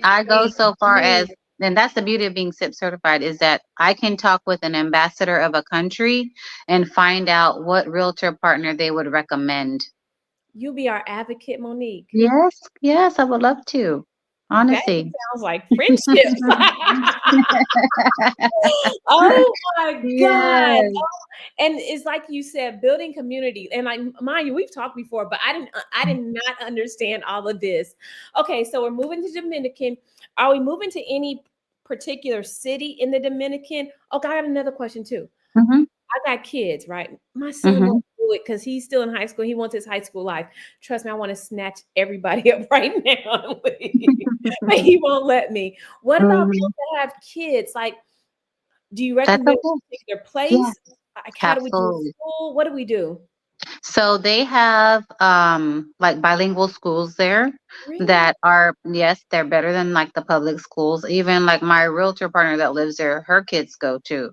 I go so far mm, as, and that's the beauty of being SIP certified, is that I can talk with an ambassador of a country and find out what realtor partner they would recommend. you be our advocate, Monique. Yes, yes, I would love to. That Honestly. sounds like friendship. Oh my God. Yes. And it's like you said, building community. And like mind you, we've talked before, but I did not understand all of this. Okay, so we're moving to Dominican. Are we moving to any particular city in the Dominican? Okay, I got another question too. Hmm. I got kids, right? My son Hmm. won't do it because he's still in high school. He wants his high school life. Trust me, I want to snatch everybody up right now. But he won't let me. What about Hmm. those that have kids? Like, do you That's recommend okay. a particular Yes, place? Like, how do we do absolutely. school? What do we do? So they have like bilingual schools there Really? that are, yes, they're better than like the public schools. Even like my realtor partner that lives there, her kids go to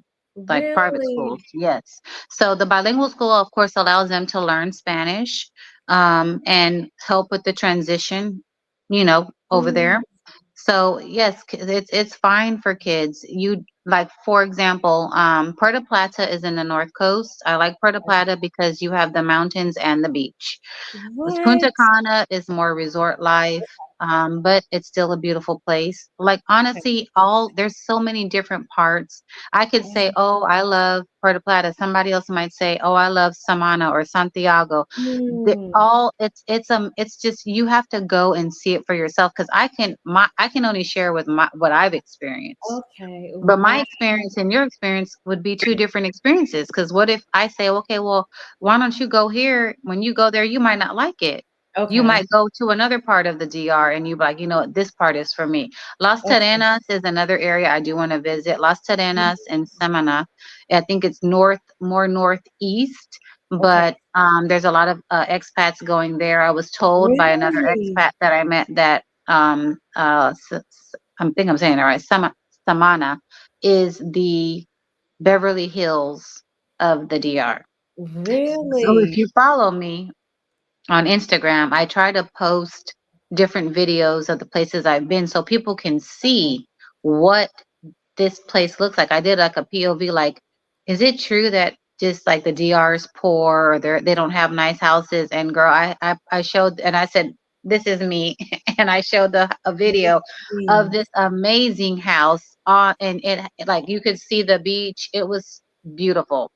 like private Really? schools. Yes. So the bilingual school of course allows them to learn Spanish and help with the transition, over Mm, there. So yes, it's fine for kids. You like, for example, Puerto Plata is in the North Coast. I like Puerto Plata because you have the mountains and the beach. Punta what? Cana is more resort life, but it's still a beautiful place. Like Okay. honestly, all there's so many different parts. I could say, oh, I love Puerto Plata. Somebody else might say, oh, I love Samana or Santiago. Mm, All it's just you have to go and see it for yourself because I can only share with my what I've experienced. okay. But my Wow. experience and your experience would be two different experiences. Because what if I say, okay, well, why don't you go here? When you go there, you might not like it. You Okay. might go to another part of the DR and you be like, you know what, this part is for me. Las Okay. Terrenas is another area I do want to visit. Las Terrenas and Semana. I think it's more northeast, Okay. but there's a lot of expats going there. I was told by another Really? expat that I met that I think I'm saying it right. Samana is the Beverly Hills of the DR. So if Really? you follow me on Instagram, I try to post different videos of the places I've been so people can see what this place looks like. I did like a POV, like, is it true that just like the DR is poor or they don't have nice houses? And girl, I showed and I said, this is me, and I showed a video of Really? this amazing house on, and it like you could see the beach. It was beautiful.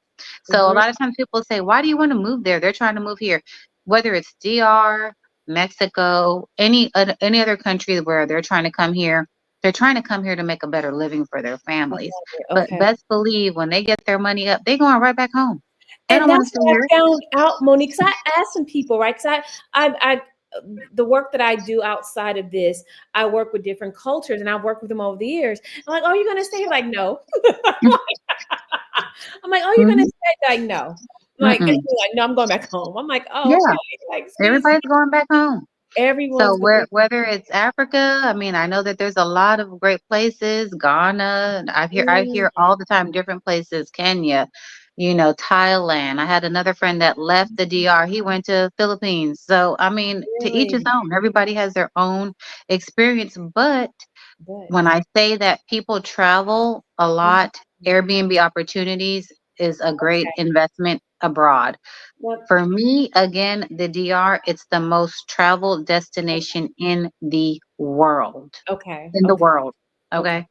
So a Really? lot of times people say, why do you want to move there? They're trying to move here, whether it's DR, Mexico, any other country where they're trying to come here. They're trying to come here to make a better living for their I families. love it. But Okay. best believe when they get their money up, they going right back home. They And don't want to that's stay what here. I found out, Monique. Because I asked some people, right? Because the work that I do outside of this, I work with different cultures, and I've worked with them over the years. I'm like, "Oh, you're gonna stay here?" Like, no. I'm like, "Oh, you're gonna Mm-hmm. stay?" Like, no. Mm-mm. Like, no, I'm going back home. I'm like, "Oh, okay." Yeah, Like, excuse me. everybody's going back home. So Everyone's going. whether it's Africa, I mean, I know that there's a lot of great places. Ghana, and I Mm, hear all the time different places. Kenya, Thailand. I had another friend that left the DR. He went to Philippines. So I mean, to each his really, own. Everybody has their own experience. But but when I say that people travel a mhm, lot, Airbnb opportunities is a great okay. investment abroad. Well, For me, again, the DR, it's the most traveled destination in the world. okay, In the okay, world. okay. Okay.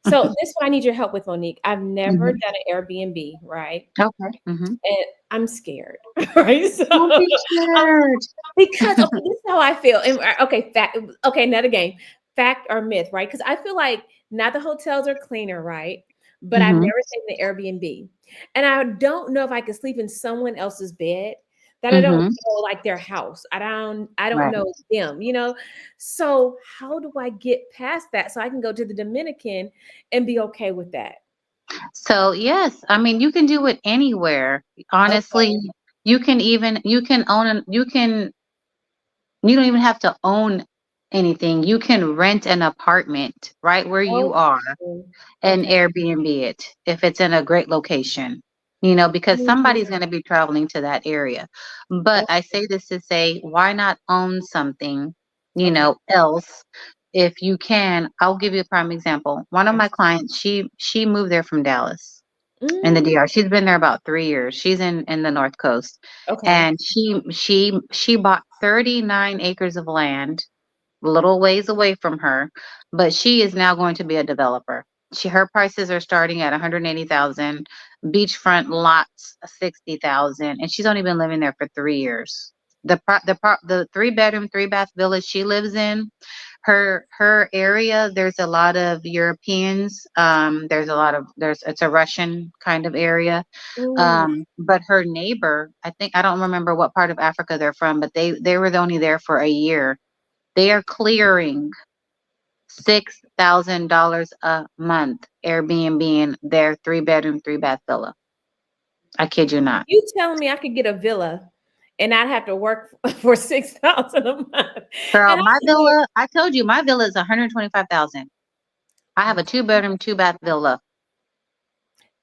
So this is what I need your help with, Monique. I've never Hmm. done an Airbnb, right? Okay. Hmm. And I'm scared, right? So Don't be scared. because okay, this is how I feel. And okay, fact. Okay, another game. Fact or myth, right? Because I feel like now the hotels are cleaner, right? But I've Hmm. never stayed in the Airbnb, and I don't know if I could sleep in someone else's bed that I don't Hmm. know, like their house. I don't Right. know them, you know. So how do I get past that so I can go to the Dominican and be okay with that? So yes, I mean you can do it anywhere. Honestly, Okay. you don't even have to own anything. You can rent an apartment right where you Oh, are and okay. Airbnb it if it's in a great location, because Mm, somebody's going to be traveling to that area. But oh, I say this to say, why not own something, okay. else if you can? I'll give you a prime example. One of my Abs- clients, she moved there from Dallas in the Mm, DR. She's been there about 3 years. She's in the North Coast, okay. and she bought 39 acres of land a little ways away from her, but she is now going to be a developer. Her prices are starting at 180,000, beachfront lots 60,000, and she's only been living there for 3 years. The 3 bedroom 3 bath villa she lives in, her area, there's a lot of Europeans. There's it's a Russian kind of area. Mm, But her neighbor, I don't remember what part of Africa they're from, but they were only there for a year. They are clearing $6,000 a month Airbnb their 3 bedroom 3 bath villa. I kid you not. you telling me I could get a villa and not have to work for 6,000 a month? Girl, And my I'm like, villa, I told you my villa is 125,000. I have a 2 bedroom 2 bath villa.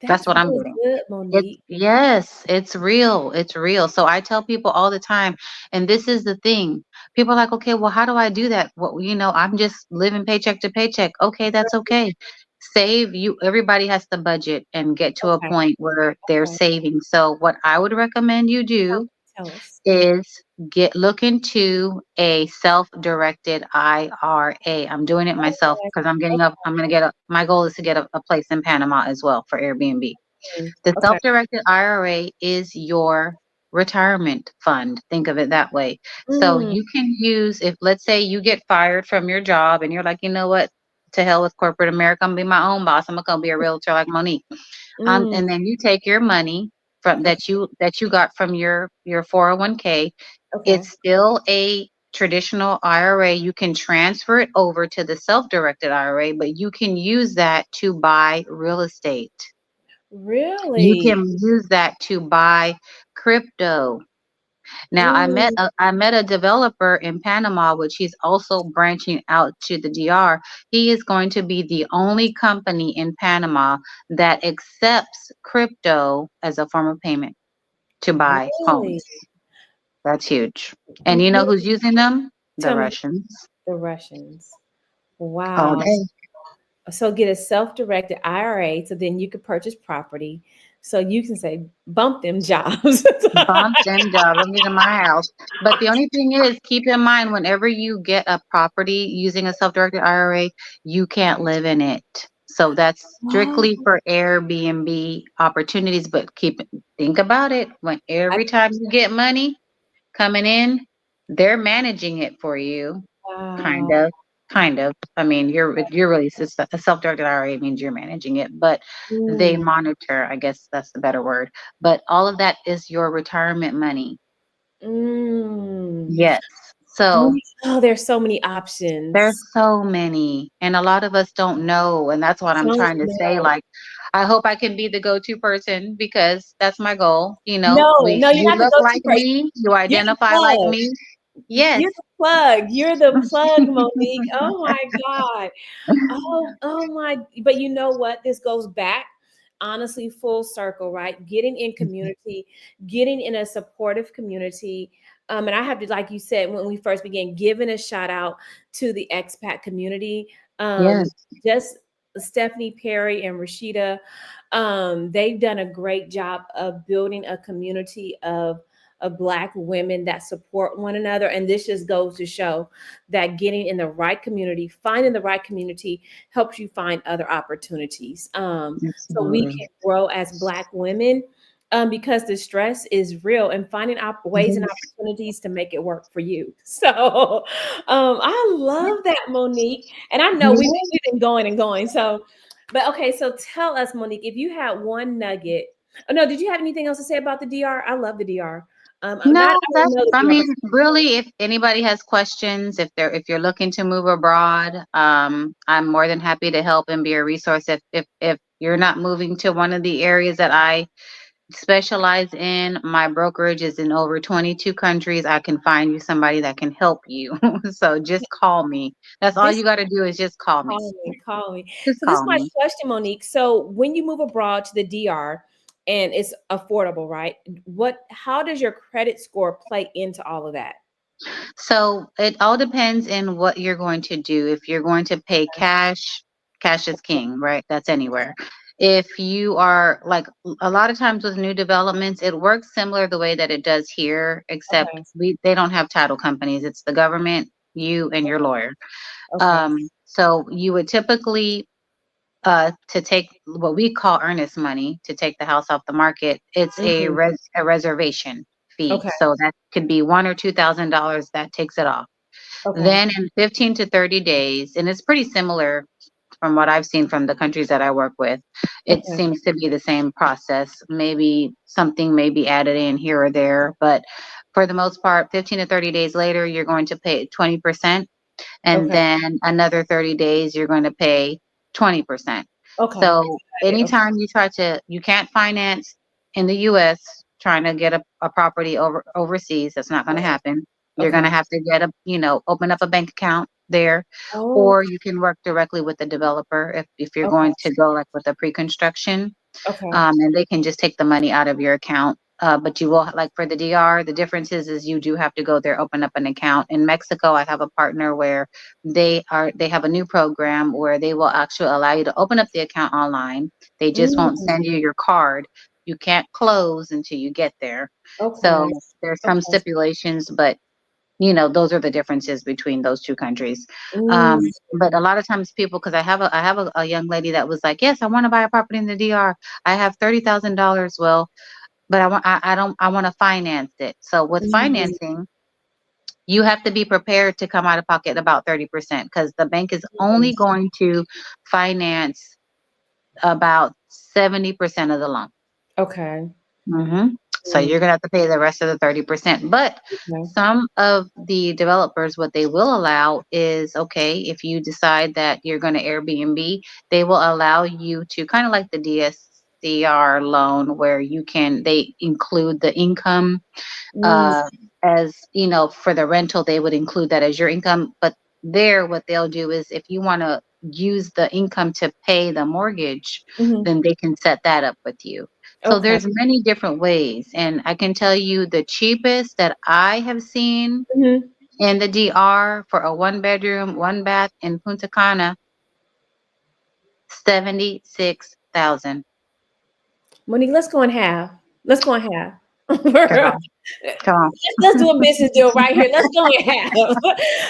That's that's what I'm really getting. good, It's Monique. yes, it's real. It's real. So I tell people all the time, and this is the thing. People are like, okay, well, how do I do that? Well, I'm just living paycheck to paycheck. Okay, that's okay. Save you. Everybody has to budget and get to a Okay. point where they're Okay. saving. So what I would recommend you Tell, do tell us. is look into a self-directed IRA. I'm doing it myself Okay. because I'm gonna get my goal is to get a place in Panama as well for Airbnb. Okay. The Okay. self-directed IRA is your retirement fund. Think of it that way. So Mm, you can use, if let's say you get fired from your job and you're like, you know what, to hell with corporate America, I'm gonna be my own boss. I'm gonna be a realtor like Monique. mm, And then you take your money from okay. that you got from your 401k. Okay. It's still a traditional IRA. You can transfer it over to the self-directed IRA, but you can use that to buy real estate. You Really? can use that to buy crypto. Now, Mm, I met a developer in Panama, which he's also branching out to the DR. He is going to be the only company in Panama that accepts crypto as a form of payment to buy really? homes. That's huge. And You, you know you who's using them? The tell me Russians. the Russians. All Wow. day. So get a self-directed IRA so then you could purchase property. So you can say bump them jobs. Bump them jobs. I'm getting my house. But the only thing is, keep in mind, whenever you get a property using a self-directed IRA, you can't live in it. So that's Oh, strictly for Airbnb opportunities. But think about it. When I, every time you get money coming in, they're managing it for you. Kind wow. of. Kind of. I mean, you're really a self-directed IRA means you're managing it, but they Mm, monitor, I guess that's the better word. But all of that is your retirement money. mm. Yes. So Monique, oh, there's so many options. there's so many, and a lot of us don't know, and that's what I'm Don't trying to say. know. Like, I hope I can be the go-to person because that's my goal. No, no, you're You not the look go-to like person. me, you You're the identify like plug. me. Yes. You're the plug. You're the plug, Monique. Oh my God. Oh my, but you know what? This goes back honestly full circle, right? Getting in community, getting in a supportive community. And I have to, like you said, when we first began, giving a shout out to the expat community. Um, Yes. just Stephanie Perry and Rashida, they've done a great job of building a community of Black women that support one another. And this just goes to show that getting in the right community, finding the right community helps you find other opportunities. So we Absolutely. can grow as Black women because the stress is real and finding ways and Yes. opportunities to make it work for you. So I love that, Monique. And I know Yes. we've been going and going. So, but okay, so tell us, Monique, if you had one nugget. Oh no, did you have anything else to say about the DR? I love the DR. I'm No, not. I don't know the I DR, but mean, really, if anybody has questions, if you're looking to move abroad, I'm more than happy to help and be a resource. If you're not moving to one of the areas that I specialize in. My brokerage is in over 22 countries. I can find you somebody that can help you. So just call me. That's all This you got to do is just call me. call me, call me. Just So this is call my me. question, Monique. So when you move abroad to the DR and it's affordable, right? How does your credit score play into all of that? So it all depends in what you're going to do. If you're going to pay cash, cash is king, right? That's anywhere. If you are like a lot of times with new developments, it works similar the way that it does here, except Okay. they don't have title companies. It's the government, you and your lawyer. Okay. So you would typically to take what we call earnest money to take the house off the market, it's Hmm. a reservation fee. Okay. So that could be $1,000 or $2,000 that takes it off. Okay. Then in 15 to 30 days, and it's pretty similar from what I've seen from the countries that I work with, it Okay. seems to be the same process. Maybe something may be added in here or there, but for the most part, 15 to 30 days later, you're going to pay 20%. And Okay. then another 30 days, you're going to pay 20%. Okay. So Got it. Okay. anytime you can't finance in the US trying to get a property overseas, that's not going to happen. You're going Okay. to have to open up a bank account there, Oh, or you can work directly with the developer if you're okay. going to go like with a pre-construction, Okay. and they can just take the money out of your account. But you will, like for the DR, the difference is you do have to go there, open up an account. In Mexico, I have a partner where they have a new program where they will actually allow you to open up the account online. They just won't Mm, send you your card. You can't close until you get there. okay. So there's some Okay. stipulations, but those are the differences between those two countries. Mm, Um, but a lot of times people, because I have a young lady that was like, yes, I want to buy a property in the DR. I have $30,000. Well, but I don't, I want to finance it. So with mm, financing, you have to be prepared to come out of pocket about 30% because the bank is mm. only going to finance about 70% of the loan. Okay. hmm So Mm, you're gonna have to pay the rest of the 30%. But okay. some of the developers, what they will allow is, okay, if you decide that you're gonna Airbnb, they will allow you to kind of like the DSCR loan where they include the income Mm, uh, as for the rental, they would include that as your income. But there, what they'll do is if you want to use the income to pay the mortgage, mhm. then they can set that up with you. So Okay. there's many different ways. And I can tell you the cheapest that I have seen Mhm. in the DR for a one bedroom, one bath in Punta Cana, 76,000. Monique, let's go and have. Let's go and have. Come on, come on. Let's do a business deal right here. Let's go and have.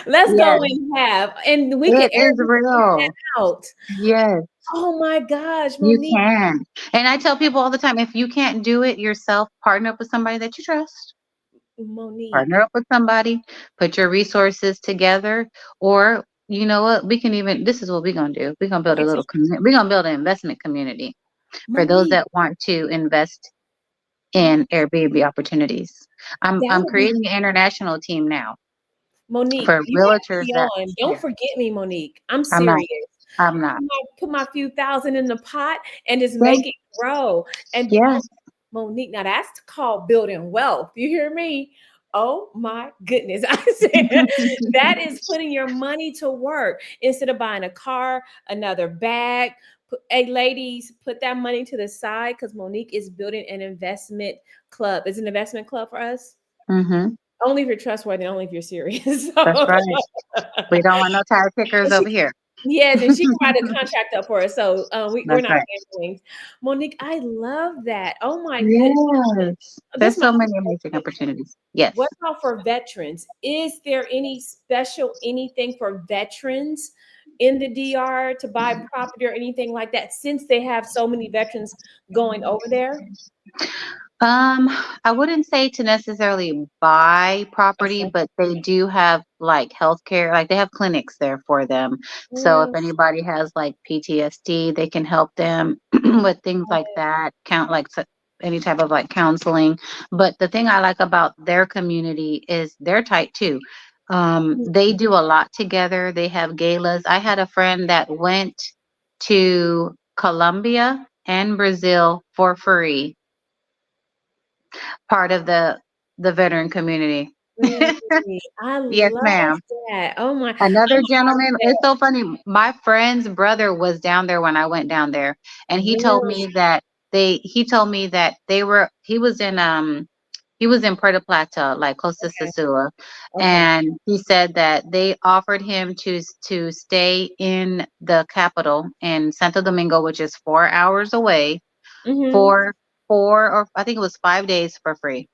Let's go Yes, and have. And we can it is Airbnb that real. out. Yes. Oh my gosh, You Monique. can. And I tell people all the time, if you can't do it yourself, partner up with somebody that you trust. Partner Monique. up with somebody, put your resources together, or you know what? We can even, this is what we're going to do. We're going to build a Okay, little community. We're going to build an investment community for those Monique, that want to invest in Monique, Airbnb opportunities. that I'm would be creating an international team now Monique. for You have realtors me that, on. Don't yeah, forget me, Monique. I'm I'm not, serious. I'm not. Put my few thousand in the pot and just Yes, make it grow. And yes. Monique, now that's called building wealth. You hear me? Oh my goodness. I said that is putting your money to work instead of buying a car, another bag. Hey, ladies, put that money to the side because Monique is building an investment club. Is an investment club for us? hmm Only if you're trustworthy, only if you're serious. That's So, right. We don't want no tire kickers over here. yes, and she can write a contract up for us. So we're That's not right. gambling. Monique, I love that. Oh my goodness. Yes. This There's is my so many last amazing question. opportunities. Yes. What about for veterans? Is there any special anything for veterans in the DR to buy property or anything like that since they have so many veterans going over there? Um, I wouldn't say to necessarily buy property, Okay. but they do have like healthcare, like they have clinics there for them. So if Mm, anybody has like PTSD, they can help them with things like that, any type of like counseling. But the thing I like about their community is they're tight too. They do a lot together. They have galas. I had a friend that went to Colombia and Brazil for free part of the veteran community. Really? I Yes, love ma'am. that. Oh my, I'm Another a part of gentleman, it's that. so funny. My friend's brother was down there when I went down there, and Really? he told me that he was in Puerto Plata, like close to Okay. Sosua, Okay. and he said that they offered him to stay in the capital in Santo Domingo, which is 4 hours away, Mm-hmm. for or I think it was 5 days for free,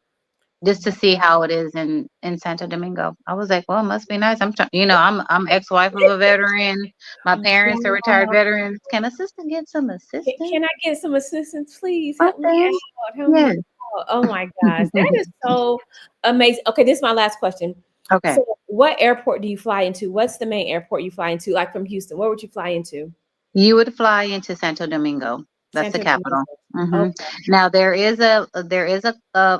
just to see how it is in Santo Domingo. I was like, well, it must be nice. I'm trying, I'm ex-wife of a veteran. My parents are retired Wow. veterans. Can assistant get some assistance? Can I get some assistance, please? Help me Okay. out. Help me Yes. out. Oh my gosh, that is so amazing. Okay, this is my last question. Okay. So, what airport do you fly into? What's the main airport you fly into? Like from Houston, where would you fly into? You would fly into Santo Domingo. That's the Santo capital. Domingo. hmm Okay. Now there is a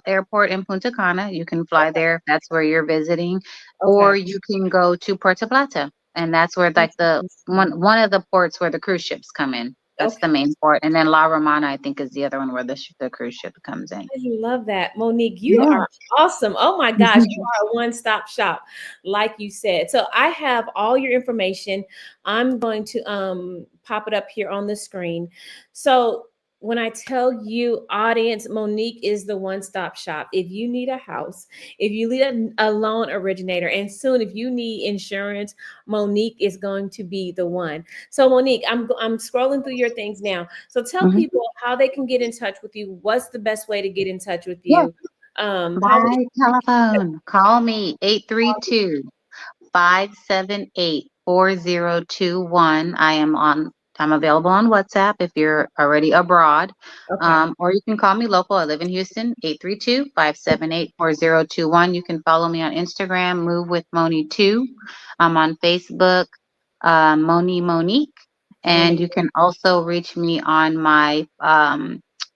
airport in Punta Cana. You can fly Okay. there if that's where you're visiting, or Okay. you can go to Puerto Plata, and that's where like the one of the ports where the cruise ships come in. That's the Okay. main port, and then La Romana, I think, is the other one where the cruise ship comes in. I love that. Monique, you Yeah. are awesome. Oh my gosh, you are a one-stop shop, like you said. So I have all your information. I'm going to pop it up here on the screen. So when I tell you, audience, Monique is the one-stop shop. If you need a house, if you need a loan originator, and soon if you need insurance, Monique is going to be the one. So Monique, I'm scrolling through your things now. So tell hmm people how they can get in touch with you. What's the best way to get in touch with Yeah. you? How would By telephone, call me 832-578-4021. I'm available on WhatsApp if you're already abroad. okay. Or you can call me local. I live in Houston, 832-578-4021. You can follow me on Instagram, Move with Moni 2. I'm on Facebook, Monique. And you Monique. can also reach me on my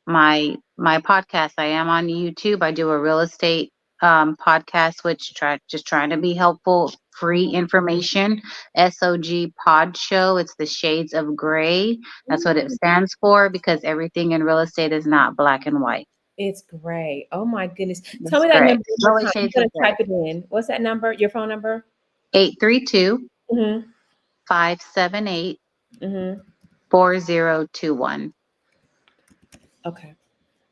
podcast. I am on YouTube. I do a real estate podcast, which just trying to be helpful, free information. SOG Pod Show. It's the Shades of Gray. That's what it Mm, stands for, because everything in real estate is not black and white. it's great. Oh my goodness. Tell It's me that gray. number one more Always time. I'm shades gonna of gray. type it in. What's that number? Your phone number? 832 Mm-hmm. 578 Mm-hmm. 4021. Okay.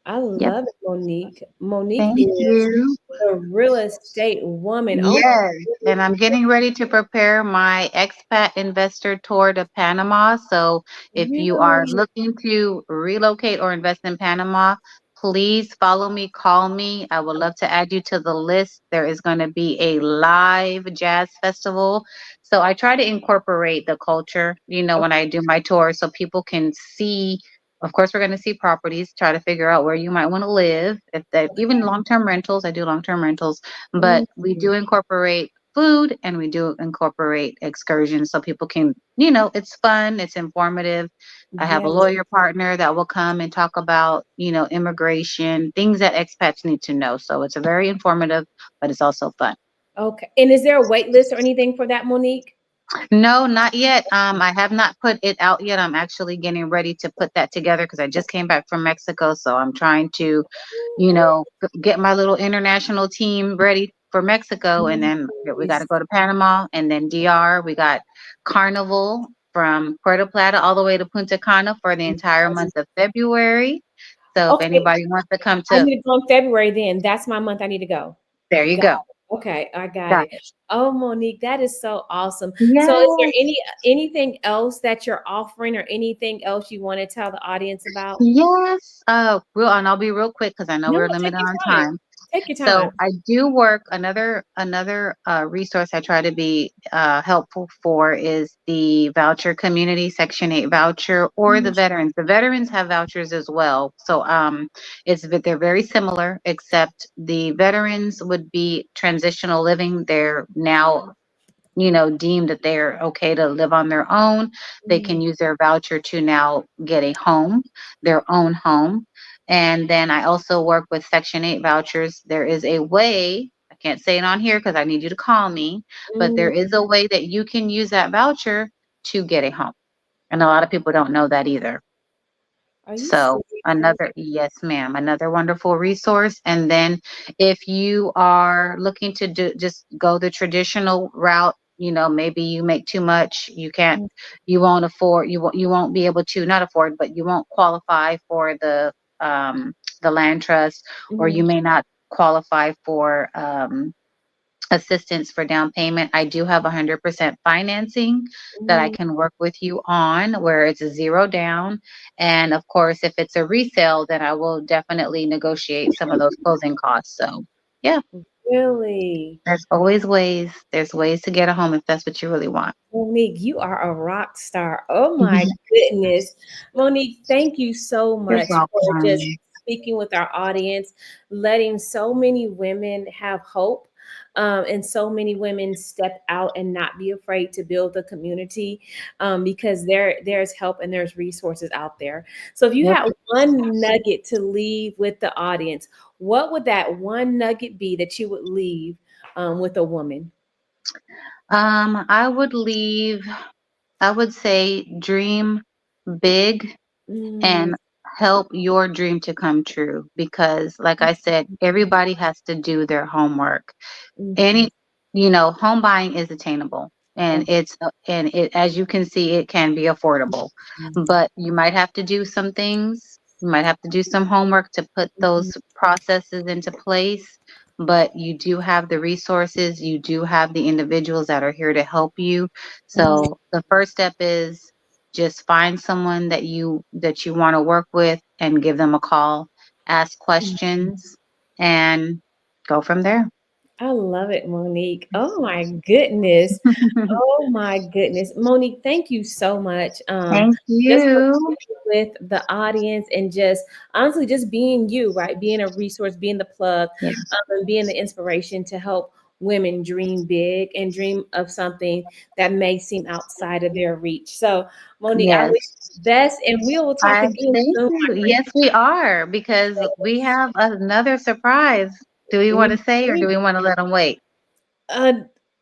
I Yep. love it, Monique. Monique Thank is you. a real estate woman. Oh my Yes, and I'm goodness. getting ready to prepare my expat investor tour to Panama. So if you are Really? looking to relocate or invest in Panama, please follow me, call me. I would love to add you to the list. There is going to be a live jazz festival. So I try to incorporate the culture, when I do my tour so people can see. Of course, we're going to see properties, try to figure out where you might want to live. If that, even long-term rentals, I do long-term rentals, but we Mhm. do incorporate food and we do incorporate excursions so people can, it's fun, it's informative. I have a Yes. lawyer partner that will come and talk about, immigration, things that expats need to know. So it's a very informative, but it's also fun. Okay. And is there a wait list or anything for that, Monique? No, not yet. I have not put it out yet. I'm actually getting ready to put that together because I just came back from Mexico. So I'm trying to, get my little international team ready for Mexico. And then we got to Nice. go to Panama and then DR. We got Carnival from Puerto Plata all the way to Punta Cana for the entire month of February. So if Okay. anybody wants to come I to, need to go in February then. That's my month I need to go. there you Got go. it. Okay, I got Got it. it. Oh, Monique, that is so awesome. So is there Yes. anything else that you're offering or anything else you want to tell the audience about? Yes. And I'll be real quick because I know No, we're take limited your on time. time. Take your So time. I do work another resource I try to be helpful for is the voucher community, Section 8 voucher, or the Mhm. veterans. The veterans have vouchers as well. So they're very similar, except the veterans would be transitional living. They're now deemed that they're okay to live on their own. They can Mhm. use their voucher to now get a home, their own home. And then I also work with Section 8 vouchers. There is a way, I can't say it on here because I need you to call me, but Mm, there is a way that you can use that voucher to get a home. And a lot of people don't know that either. Are you So serious? another, yes, ma'am, another wonderful resource. And then if you are looking to just go the traditional route, maybe you make too much, you won't afford, you won't be able to, not afford, but you won't qualify for the land trust, or Mm-hmm. you may not qualify for assistance for down payment. I do have 100% financing that I Mm-hmm. can work with you on, where it's a zero down. And of course, if it's a resale, then I will definitely negotiate some of those closing costs. So yeah, Really? there's ways to get a home if that's what you really want. Monique, you are a rock star. Oh my goodness. Monique, thank you so You're much for welcome. just speaking with our audience, letting so many women have hope. And so many women step out and not be afraid to build a community, because there's help and there's resources out there. So if you Yep. had one nugget to leave with the audience, what would that one nugget be that you would leave with a woman? I would leave, I would say dream big Mm, and help your dream to come true, because like I said, everybody has to do their homework. mhm. Any, home buying is attainable, and as you can see, it can be affordable, Mhm. but you might have to do some things. You might have to do some homework to put those processes into place, but you do have the resources, you do have the individuals that are here to help you. Mhm. So the first step is just find someone that you want to work with and give them a call, ask questions, and go from there. I love it, Monique. Oh my goodness. Oh my goodness. Monique, thank you so much. Thank Just for you. sharing with the audience and just honestly just being you, right? Being a resource, being the plug, Yes. and being the inspiration to help women dream big and dream of something that may seem outside of their reach. So, Monique, I wish Yes. you the best and we will talk I again thank soon, you. my Yes, we are, because we friend. have another surprise. Do we want We, to say, or do we we want to let them wait? Uh,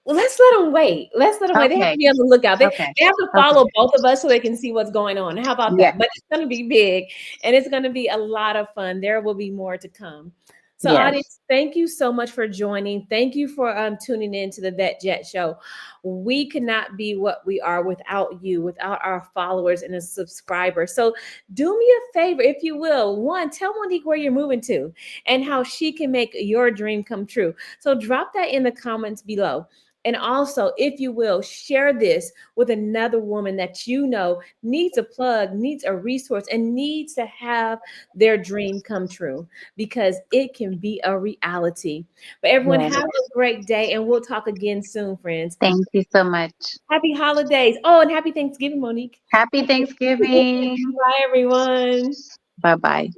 well, let's let them wait. Let's let them wait. They have to Okay. be on the lookout. Okay. They have to Okay. follow both of us so they can see what's going on. How about Yes. that? But it's going to be big and it's going to be a lot of fun. There will be more to come. So, Yes. audience, thank you so much for joining. Thank you for tuning in to the Vett Jett Show. We could not be what we are without you, without our followers and a subscriber. So, do me a favor, if you will. One, tell Monique where you're moving to and how she can make your dream come true. So, drop that in the comments below. And also, if you will, share this with another woman that you know needs a plug, needs a resource, and needs to have their dream come true because it can be a reality. But everyone, Yes. have a great day, and we'll talk again soon, friends. Thank you so much. Happy holidays. Oh, and happy Thanksgiving, Monique. Happy Thanksgiving. Bye, everyone. Bye bye.